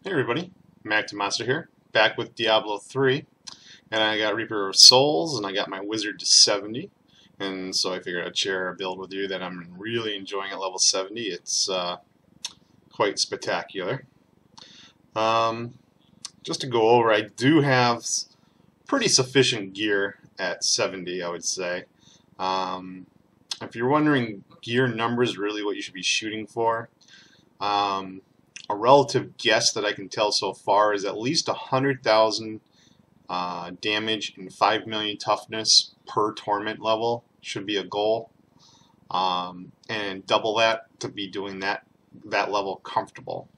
Hey everybody, Monster here, back with Diablo 3, and I got Reaper of Souls, and I got my Wizard to 70, and so I figured I'd share a build with you that I'm really enjoying at level 70. It's quite spectacular. Um, just to go over, I do have pretty sufficient gear at 70, I would say. Um, if you're wondering gear numbers really what you should be shooting for, um, a relative guess that I can tell so far is at least 100,000 damage and 5 million toughness per torment level should be a goal, and double that to be doing that level comfortable.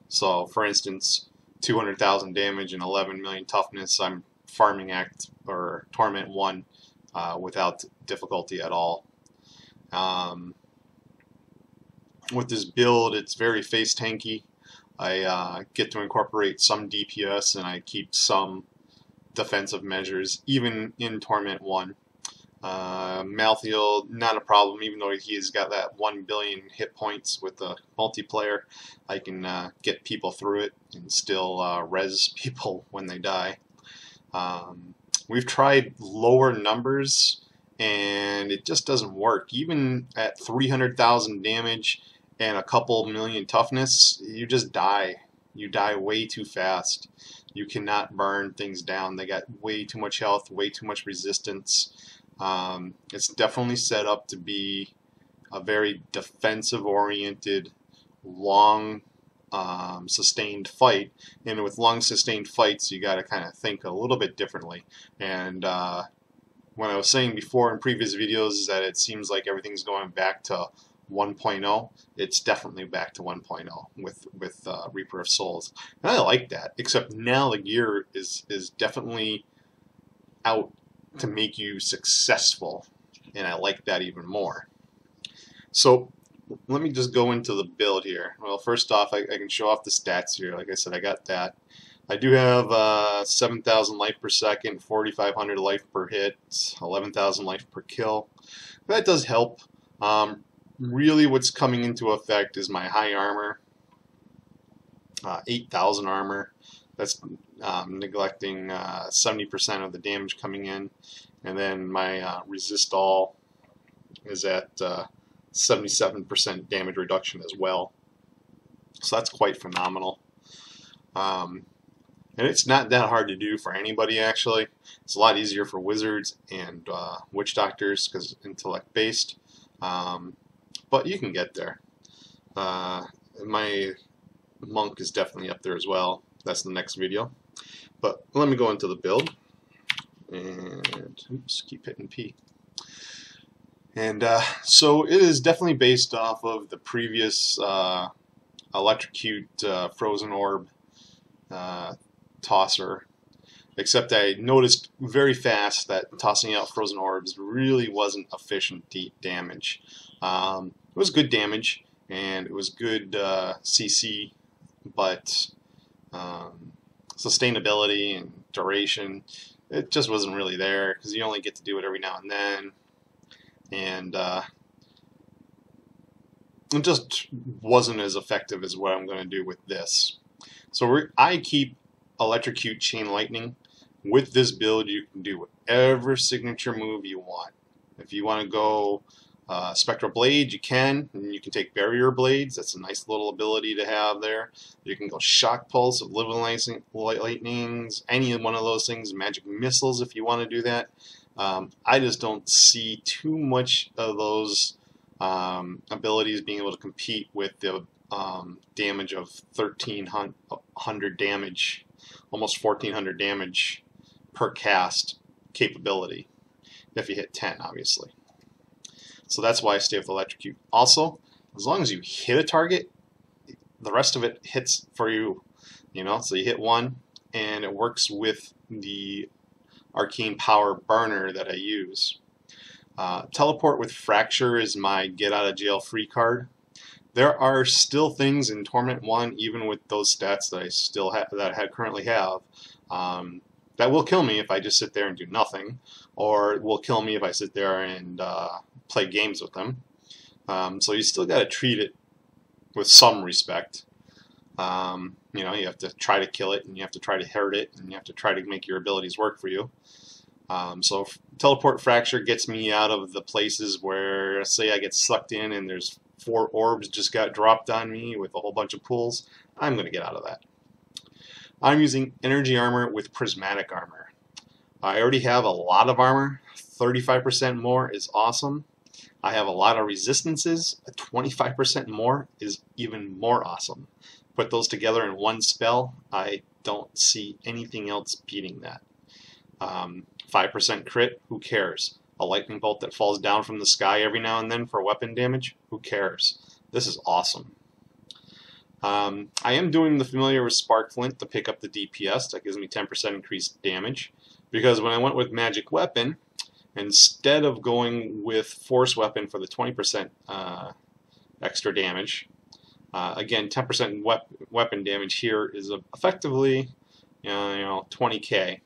So, for instance, 200,000 damage and 11 million toughness, I'm farming Act or Torment 1 without difficulty at all. With this build, it's very face tanky. I get to incorporate some DPS and I keep some defensive measures, even in Torment 1. Malthael, not a problem, even though he's got that 1 billion hit points with the multiplayer. I can get people through it and still res people when they die. We've tried lower numbers and it just doesn't work. Even at 300,000 damage and a couple million toughness, you just die. You die way too fast. You cannot burn things down. They got way too much health, way too much resistance. It's definitely set up to be a very defensive-oriented, long, sustained fight. And with long, sustained fights, you got to kind of think a little bit differently. And when I was saying before in previous videos that it seems like everything's going back to 1.0, it's definitely back to 1.0 with Reaper of Souls, and I like that. Except now the gear is definitely out to make you successful, and I like that even more. So let me just go into the build here. Well, first off, I can show off the stats here. Like I said, I got that. I do have 7,000 life per second, 4,500 life per hit, 11,000 life per kill. That does help. Really what's coming into effect is my high armor, 8,000 armor. That's neglecting 70% of the damage coming in. And then my resist all is at 77% damage reduction as well. So that's quite phenomenal. And it's not that hard to do for anybody, actually. It's a lot easier for wizards and witch doctors because intellect based. But you can get there. My monk is definitely up there as well. That's the next video. But let me go into the build. And oops, keep hitting P. And so it is definitely based off of the previous electrocute frozen orb tosser. Except I noticed very fast that tossing out frozen orbs really wasn't efficient damage. It was good damage and it was good CC, but sustainability and duration, it just wasn't really there because you only get to do it every now and then, and it just wasn't as effective as what I'm going to do with this. So I keep electrocute chain lightning. With this build, you can do whatever signature move you want. If you want to go Spectral Blade, you can. And you can take Barrier Blades. That's a nice little ability to have there. You can go Shock Pulse, Living Lightnings, any one of those things. Magic Missiles if you want to do that. I just don't see too much of those abilities being able to compete with the damage of 1,300 damage, almost 1,400 damage per cast capability, if you hit 10, obviously. So that's why I stay with Electrocute. Also, as long as you hit a target, the rest of it hits for you. You know, so you hit one, and it works with the Arcane Power burner that I use. Teleport with Fracture is my get out of jail free card. There are still things in Torment 1, even with those stats that I still currently have, that will kill me if I just sit there and do nothing, or it will kill me if I sit there and play games with them. So you still got to treat it with some respect. You know, you have to try to kill it, and you have to try to hurt it, and you have to try to make your abilities work for you. So teleport fracture gets me out of the places where, say, I get sucked in and there's 4 orbs just got dropped on me with a whole bunch of pools. I'm going to get out of that. I'm using energy armor with prismatic armor. I already have a lot of armor. 35% more is awesome. I have a lot of resistances. 25% more is even more awesome. Put those together in one spell, I don't see anything else beating that. 5% crit, who cares? A lightning bolt that falls down from the sky every now and then for weapon damage, who cares? This is awesome. I am doing the familiar with Spark Flint to pick up the DPS. That gives me 10% increased damage. Because when I went with Magic Weapon, instead of going with Force Weapon for the 20% extra damage, again, 10% weapon damage here is effectively, 20k.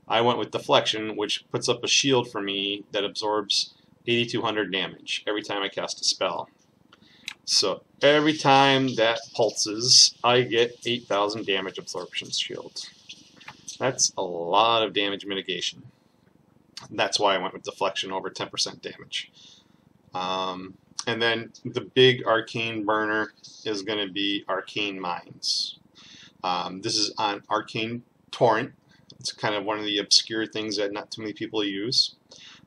I went with Deflection, which puts up a shield for me that absorbs 8200 damage every time I cast a spell. So every time that pulses, I get 8000 damage absorption shield. That's a lot of damage mitigation. That's why I went with Deflection over 10% damage. And then the big arcane burner is going to be Arcane Mines. This is on Arcane Torment. It's kind of one of the obscure things that not too many people use.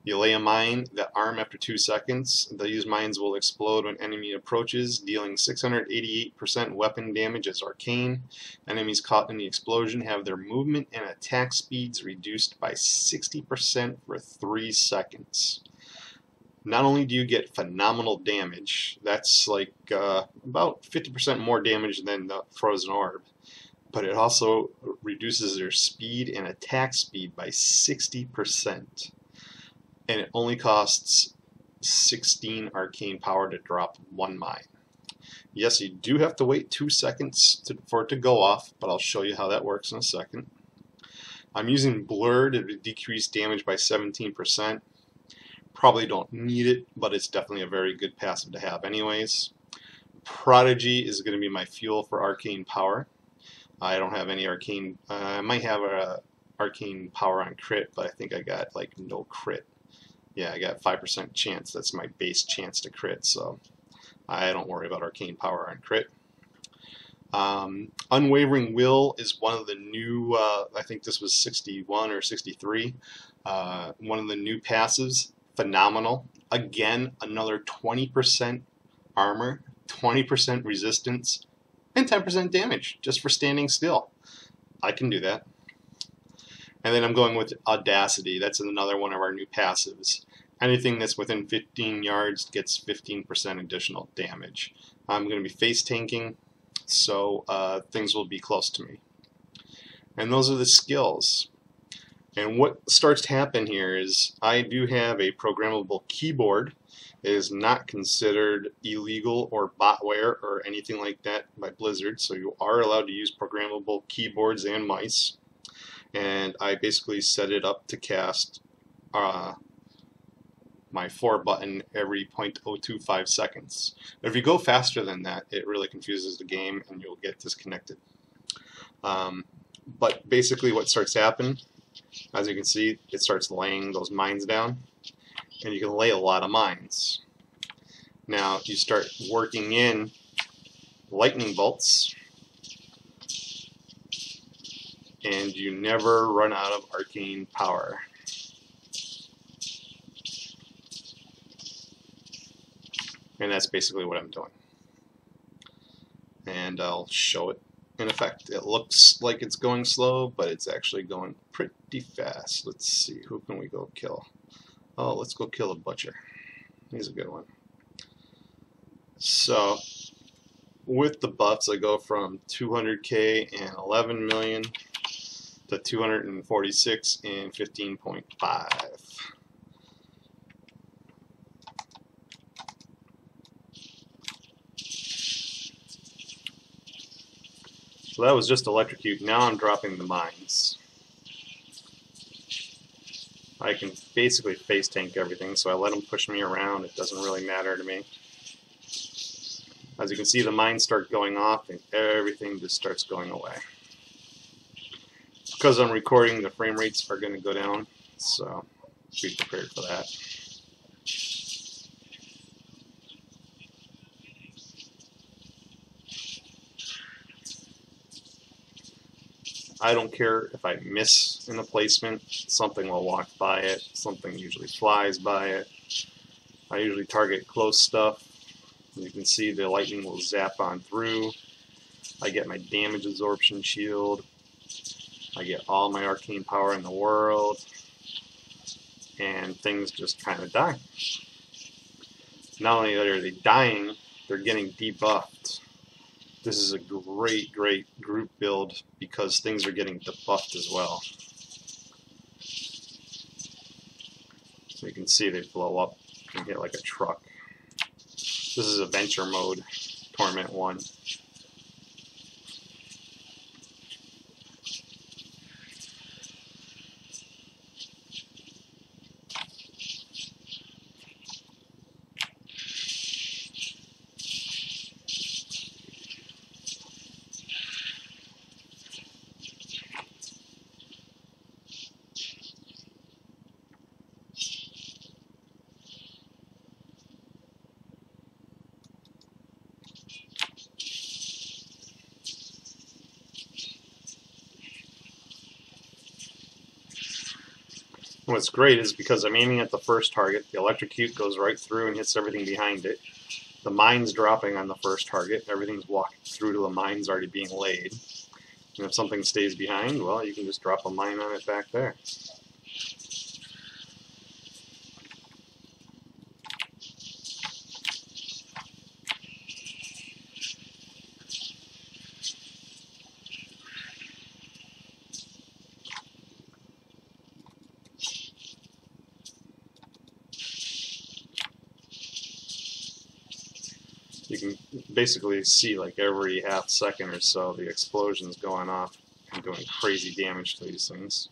You lay a mine that arm after 2 seconds. These mines will explode when enemy approaches, dealing 688% weapon damage as arcane. Enemies caught in the explosion have their movement and attack speeds reduced by 60% for 3 seconds. Not only do you get phenomenal damage, that's like about 50% more damage than the frozen orb, but it also reduces their speed and attack speed by 60%. And it only costs 16 arcane power to drop 1 mine. Yes, you do have to wait 2 seconds for it to go off, but I'll show you how that works in a second. I'm using Blur to decrease damage by 17%. Probably don't need it, but it's definitely a very good passive to have anyways. Prodigy is going to be my fuel for arcane power. I don't have any arcane. I might have a arcane power on crit, but I think I got like no crit. Yeah, I got 5% chance. That's my base chance to crit, so I don't worry about arcane power on crit. Unwavering Will is one of the new, I think this was 61 or 63, one of the new passives. Phenomenal. Again, another 20% armor, 20% resistance, and 10% damage just for standing still. I can do that. And then I'm going with Audacity. That's another one of our new passives. Anything that's within 15 yards gets 15% additional damage. I'm going to be face tanking, so things will be close to me. And those are the skills. And what starts to happen here is I do have a programmable keyboard. It is not considered illegal or botware or anything like that by Blizzard, so you are allowed to use programmable keyboards and mice. And I basically set it up to cast my 4 button every 0.025 seconds. If you go faster than that, it really confuses the game and you'll get disconnected. But basically what starts to happen, as you can see, it starts laying those mines down, and you can lay a lot of mines. Now you start working in lightning bolts, and you never run out of arcane power. And that's basically what I'm doing. And I'll show it in effect. It looks like it's going slow, but it's actually going pretty fast. Let's see, who can we go kill? Oh, let's go kill a butcher. He's a good one. So, with the buffs, I go from 200k and 11 million to 246 and 15.5. So that was just electrocute. Now I'm dropping the mines. I can basically face tank everything, so I let them push me around. It doesn't really matter to me. As you can see, the mines start going off and everything just starts going away. Because I'm recording, the frame rates are going to go down, so be prepared for that. I don't care if I miss in a placement, something will walk by it, something usually flies by it. I usually target close stuff. As you can see, the lightning will zap on through. I get my damage absorption shield. I get all my arcane power in the world. And things just kind of die. Not only are they dying, they're getting debuffed. This is a great, great group build because things are getting debuffed as well. So you can see they blow up and hit like a truck. This is adventure mode, Torment 1. What's great is because I'm aiming at the first target, the electrocute goes right through and hits everything behind it. The mine's dropping on the first target, everything's walking through to the mine's already being laid. And if something stays behind, well, you can just drop a mine on it back there. You can basically see like every half second or so the explosions going off and doing crazy damage to these things.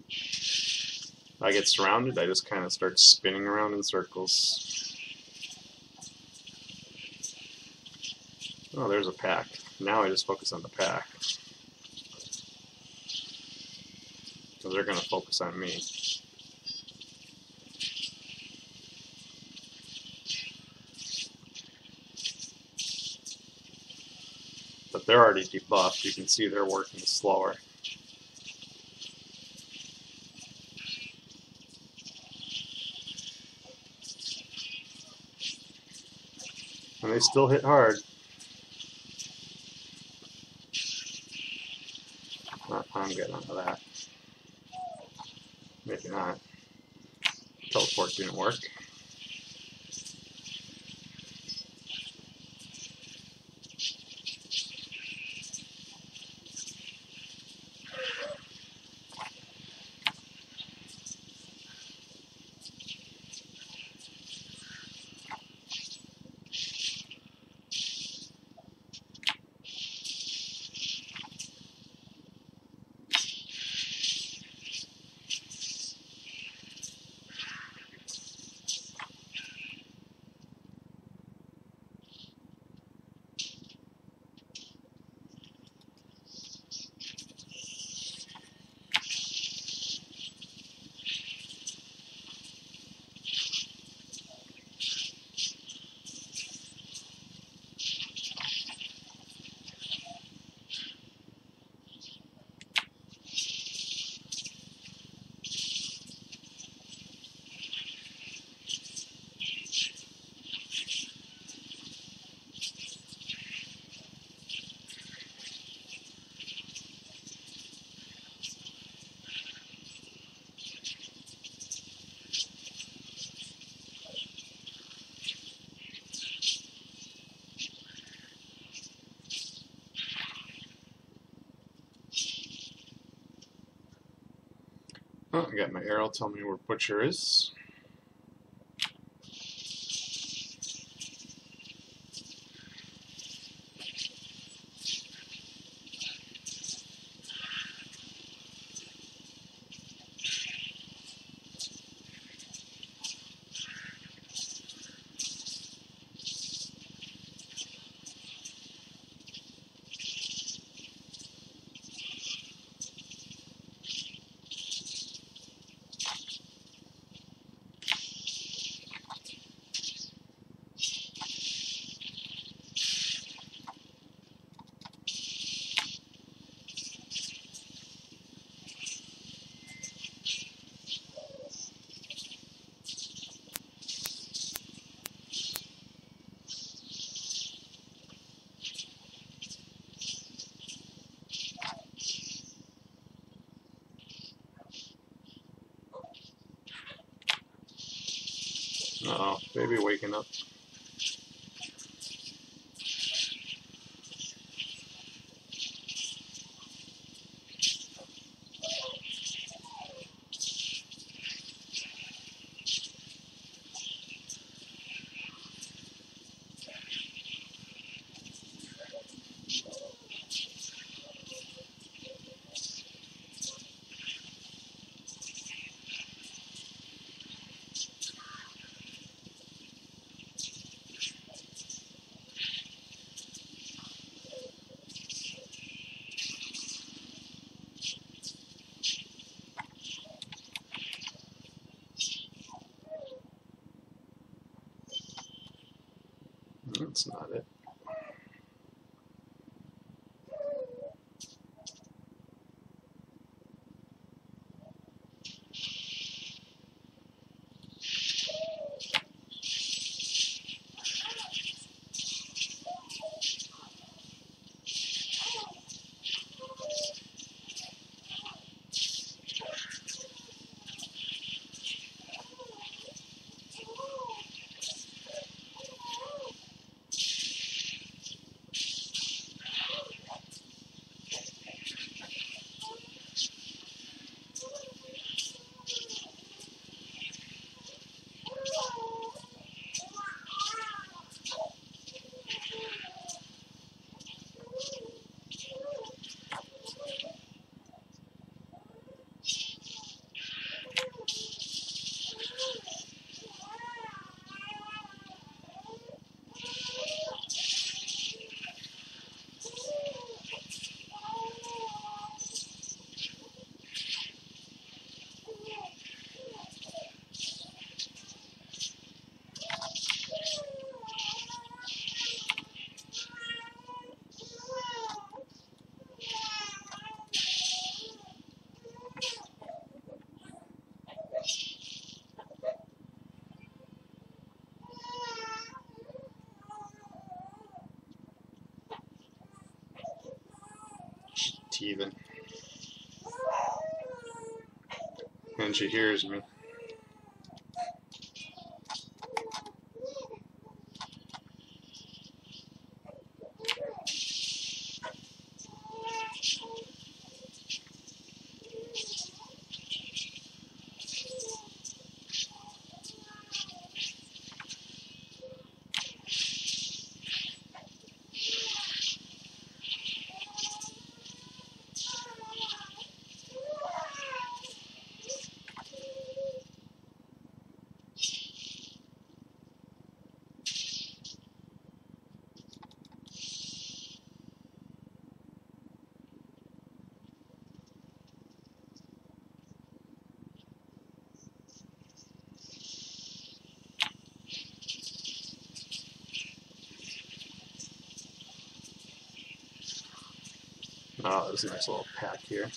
If I get surrounded, I just kind of start spinning around in circles. Oh, there's a pack. Now I just focus on the pack. Because they're going to focus on me. But they're already debuffed. You can see they're working slower. And they still hit hard. I'm getting onto that. Maybe not. Teleport didn't work. Oh, I got my arrow telling me where Butcher is. Uh-oh, baby waking up. That's not it. Teething. And she hears me. Oh, there's a nice little pack here.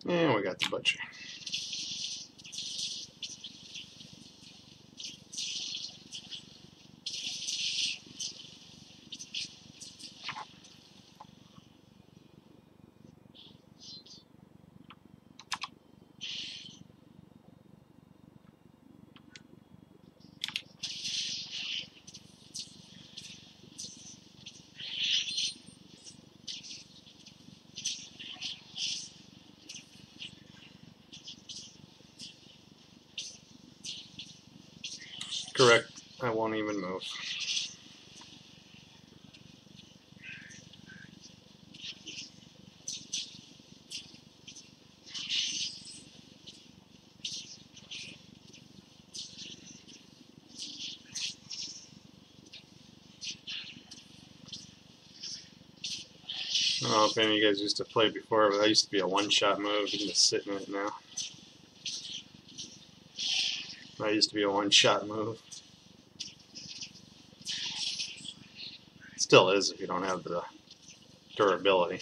And we got the butcher. correct. I won't even move. I don't know if any of you guys used to play before, but that used to be a one-shot move. You can just sit in it now. That used to be a one-shot move. It still is if you don't have the durability.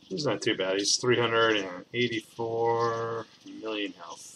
He's not too bad. He's 384 million health.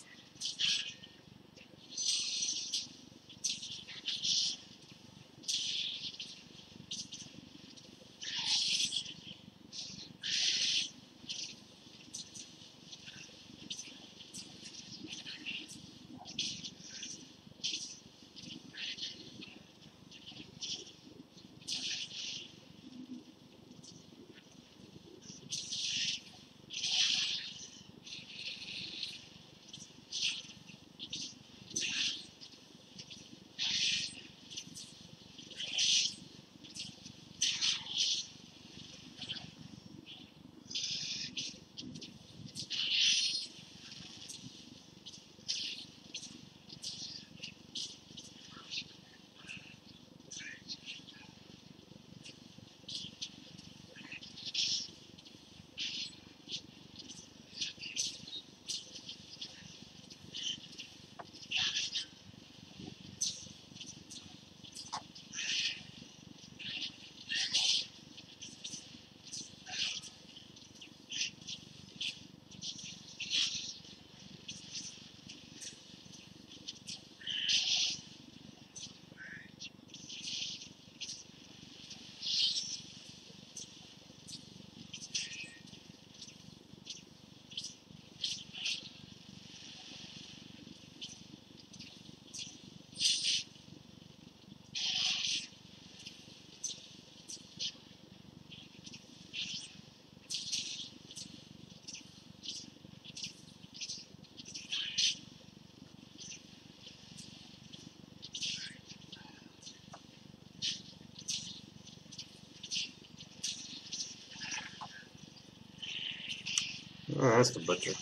Oh, that's the butcher.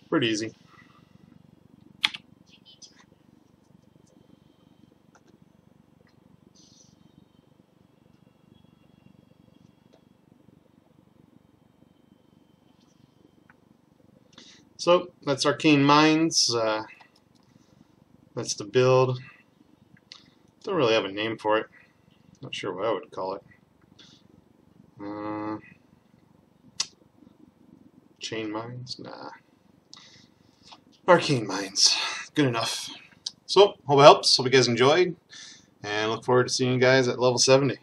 Pretty easy. So that's Arcane Minds. That's the build. Don't really have a name for it. Not sure what I would call it. Chain Mines? Nah. Arcane Mines. Good enough. So, hope it helps. Hope you guys enjoyed. And look forward to seeing you guys at level 70.